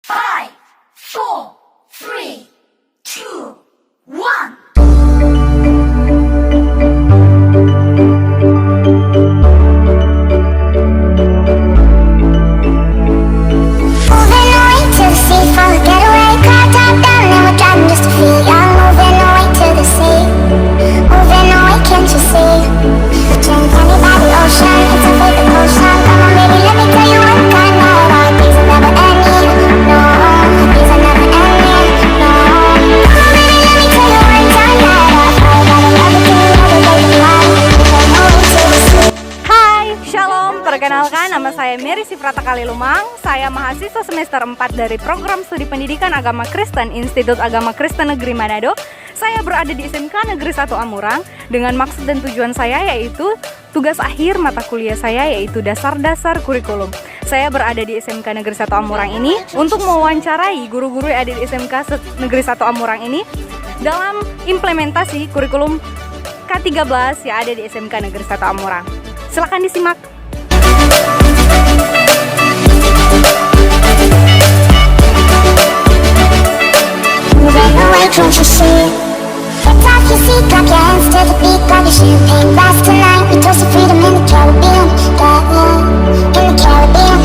Five, four, three, two, one. Moving away to the sea for a getaway. Car top down and we're driving just to feel young. Moving away to the sea. Moving away, can't you see? Drink honey by the ocean. It's a favorite potion. Come on, baby, let me tell you one kind of our days are never ending. No, these are never ending. No. Come on, baby, let me tell you one time that our fire got a love it, can you never break the heart? Moving away to the sea. Hai, Shalom. Perkenalkan, nama saya Mary Sifrata Kalilumang. Saya mahasiswa semester 4 dari Program Studi Pendidikan Agama Kristen Institut Agama Kristen Negeri Manado. Saya berada di SMK Negeri 1 Amurang dengan maksud dan tujuan saya yaitu tugas akhir mata kuliah saya yaitu dasar-dasar kurikulum. Saya berada di SMK Negeri 1 Amurang ini untuk mewawancarai guru-guru yang ada di SMK Negeri 1 Amurang ini dalam implementasi kurikulum K13 yang ada di SMK Negeri 1 Amurang. Silakan disimak. Moving away, can't you see? Kick off your seat, clap your hands to the beat. Grab your champagne glass tonight. We toast to freedom in the Caribbean. In the Caribbean.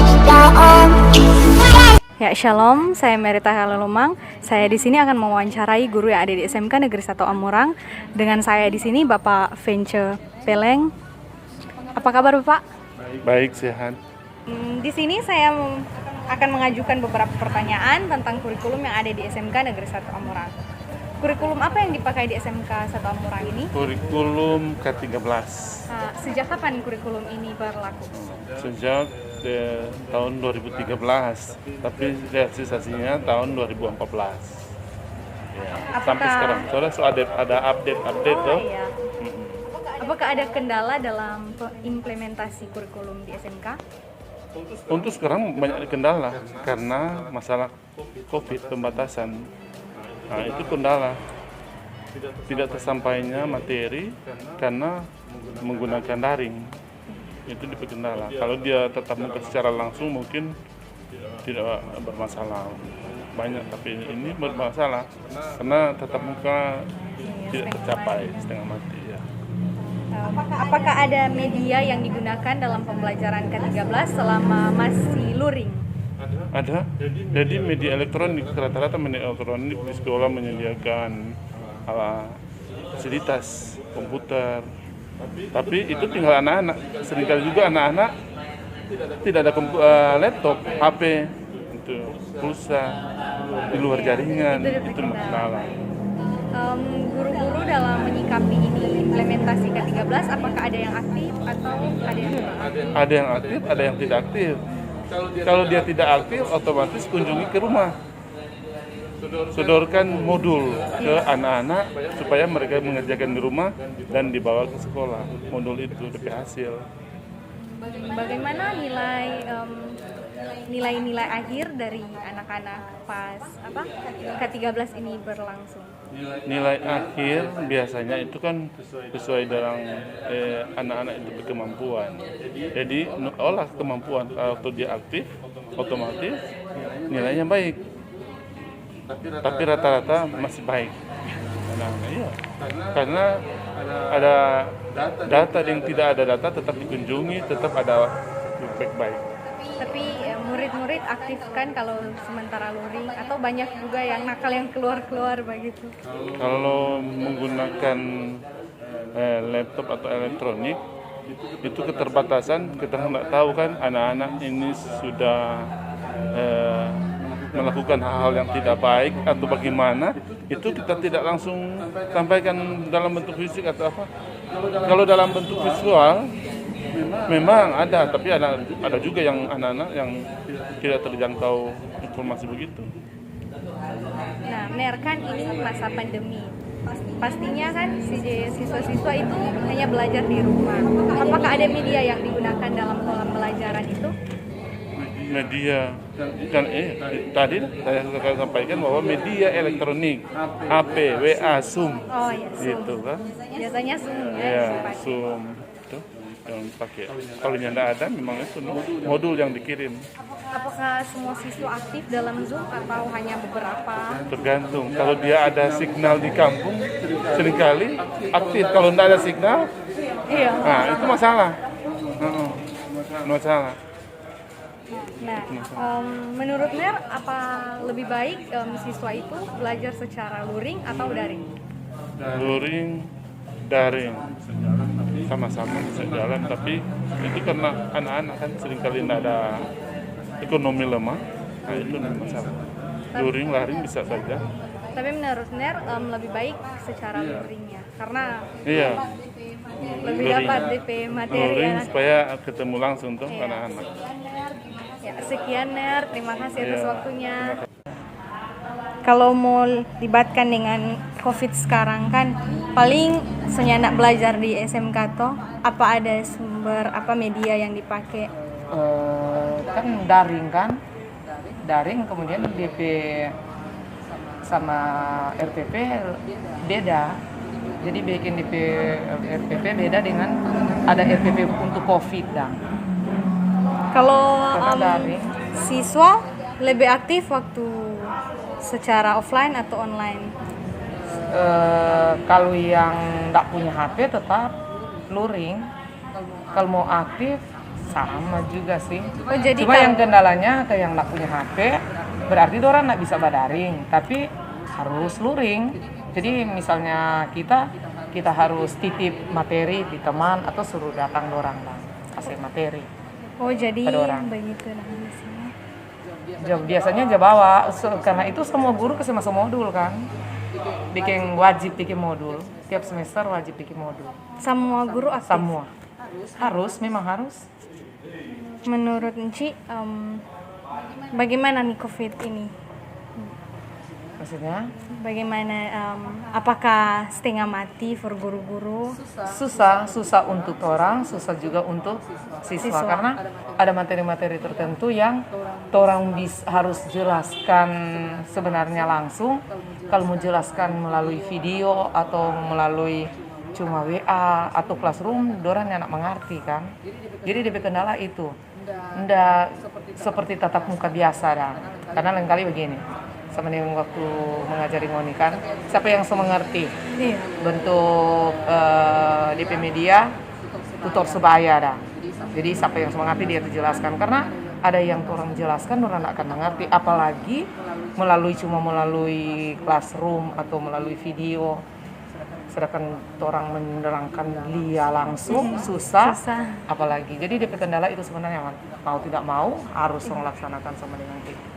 Ya, Shalom, saya Merita Kalilumang. Saya di sini akan mewawancarai guru yang ada di SMK Negeri 1 Amurang. Dengan saya di sini Bapak Vence Peleng. Apa kabar, Bapak? Baik, sehat. Di sini saya akan mengajukan beberapa pertanyaan tentang kurikulum yang ada di SMK Negeri 1 Amurang. Kurikulum apa yang dipakai di SMK 1 Amurang ini? Kurikulum K13 Sejak kapan kurikulum ini berlaku? sejak tahun 2013, tapi realisasinya tahun 2014. Ya, sampai sekarang. Soalnya ada update tuh. Iya. Apakah ada kendala dalam implementasi kurikulum di SMK? Untuk sekarang banyak kendala karena masalah COVID, pembatasan. Nah, itu kendala. Tidak tersampainya materi karena menggunakan daring. Itu kendala. Kalau dia tetap muka secara langsung mungkin tidak bermasalah. Banyak, tapi ini bermasalah karena tetap muka tidak tercapai setengah mati ya. Apakah ada media yang digunakan dalam pembelajaran K13 selama masih luring? Ada. Jadi media elektronik, rata-rata media elektronik di sekolah menyediakan fasilitas komputer. Tapi itu tinggal anak-anak. Seringkali juga anak-anak tidak ada laptop, HP, itu pulsa di luar jaringan, itu masalah. Guru-guru dalam menyikapi ini implementasi K13, apakah ada yang aktif atau ada yang tidak aktif? Ada yang aktif, ada yang tidak aktif. Kalau dia tidak aktif, otomatis kunjungi ke rumah. Sodorkan modul ke anak-anak supaya mereka mengerjakan di rumah dan dibawa ke sekolah. Modul itu DP hasil. Bagaimana nilai-nilai akhir dari anak-anak pas K13 ini berlangsung? Nilai akhir biasanya itu kan sesuai dengan anak-anak itu berkemampuan. Jadi olah kemampuan kalau dia aktif, otomatis nilainya baik. Tapi rata-rata masih baik. Nah, iya. Karena ada data yang tidak ada data tetap dikunjungi, tetap ada feedback baik. Tapi murid-murid aktif kan kalau sementara luring atau banyak juga yang nakal yang keluar-keluar begitu? Kalau menggunakan laptop atau elektronik itu keterbatasan, kita nggak tahu kan anak-anak ini sudah melakukan hal-hal yang tidak baik atau bagaimana, itu kita tidak langsung sampaikan dalam bentuk fisik atau apa. Kalau dalam bentuk visual memang ada, tapi ada juga yang anak-anak yang tidak terjangkau informasi begitu. Nah, Ner, kan ini masa pandemi. Pastinya kan siswa-siswa itu hanya belajar di rumah. Apakah ada media yang digunakan dalam pembelajaran itu? Media kan tadi saya sampaikan bahwa media elektronik, HP, WA, Zoom, Oh ya, Zoom. gitu kan? Biasanya Zoom ya. Ya, dipakai. Zoom. Itu. yang dipakai. Kalau yang tidak ada, memang itu modul yang dikirim. Apakah semua siswa aktif dalam Zoom atau hanya beberapa? Tergantung. Kalau dia ada signal di kampung, seringkali aktif. Kalau tidak ada signal, Iya. nah itu masalah. Masalah. Nah, menurut Ner, apa lebih baik siswa itu belajar secara luring atau daring? Luring, daring, sama-sama bisa jalan. Tapi itu karena anak-anak kan seringkali tidak ada ekonomi lemah, nah itu masalah. Luring, daring bisa saja. Tapi menurut Ner lebih baik secara luring ya, karena Iya, lebih luring. dapat DP materi luring ya. supaya ketemu langsung tuh Iya. anak-anak. Ya, sekian Ner, terima kasih atas Iya. waktunya. Kalau mau libatkan dengan COVID sekarang kan, paling senyanak belajar di SMK toh, apa ada sumber apa media yang dipakai? Kan daring kemudian DP sama RPP beda. Jadi bikin DP RPP beda dengan ada RPP untuk COVID dah. Kalau Karena daring. siswa lebih aktif waktu secara offline atau online? Kalau yang nggak punya HP tetap luring. Kalau mau aktif sama juga sih. Oh, jadi Cuma yang kalau- kendalanya ke yang nggak punya HP berarti orang nggak bisa badaring, tapi harus luring. Jadi misalnya kita harus titip materi di teman atau suruh datang orang lah kasih materi. Oh, jadi Pada orang. begitu nah biasanya. Biasanya bawa karena itu semua guru kasih masuk modul kan. Wajib bikin modul. Tiap semester wajib bikin modul. Semua guru aktif. Semua. Memang harus. Menurut Enci, bagaimana nih COVID ini? Maksudnya Bagaimana, apakah setengah mati for guru-guru? susah untuk orang, susah juga untuk siswa. Karena ada materi-materi tertentu yang orang harus jelaskan sebenarnya langsung. Kalau mau jelaskan melalui video atau melalui cuma WA atau classroom, orang yang mengerti kan. Jadi DP kendala itu ndak seperti tatap muka biasa dah. Karena lain kali begini. Sama dengan waktu mengajari ngoni kan, siapa yang mengerti Iya. bentuk DP media tutor sebaya dah. Jadi siapa yang mengerti dia jelaskan, karena ada yang orang jelaskan orang akan mengerti, apalagi melalui classroom atau melalui video. Sedangkan orang menerangkan dia langsung susah. Apalagi. Jadi DP kendala itu sebenarnya mau tidak mau harus melaksanakan sama dengan kita.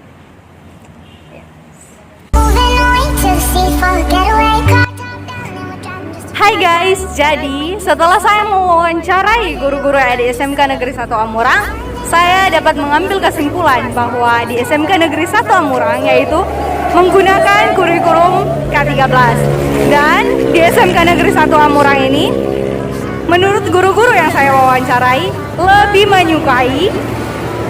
Moving away to the seafall, getaway car top down, and we're driving just Hai guys, jadi setelah saya mewawancarai guru-guru di SMK Negeri 1 Amurang, saya dapat mengambil kesimpulan bahwa di SMK Negeri 1 Amurang yaitu menggunakan kurikulum K13. Dan di SMK Negeri 1 Amurang ini, menurut guru-guru yang saya wawancarai, lebih menyukai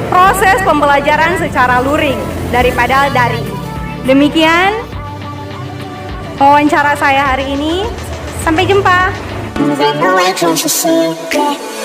proses pembelajaran secara luring daripada daring. Demikian wawancara saya hari ini. Sampai jumpa. moving away, can't you see? Yeah.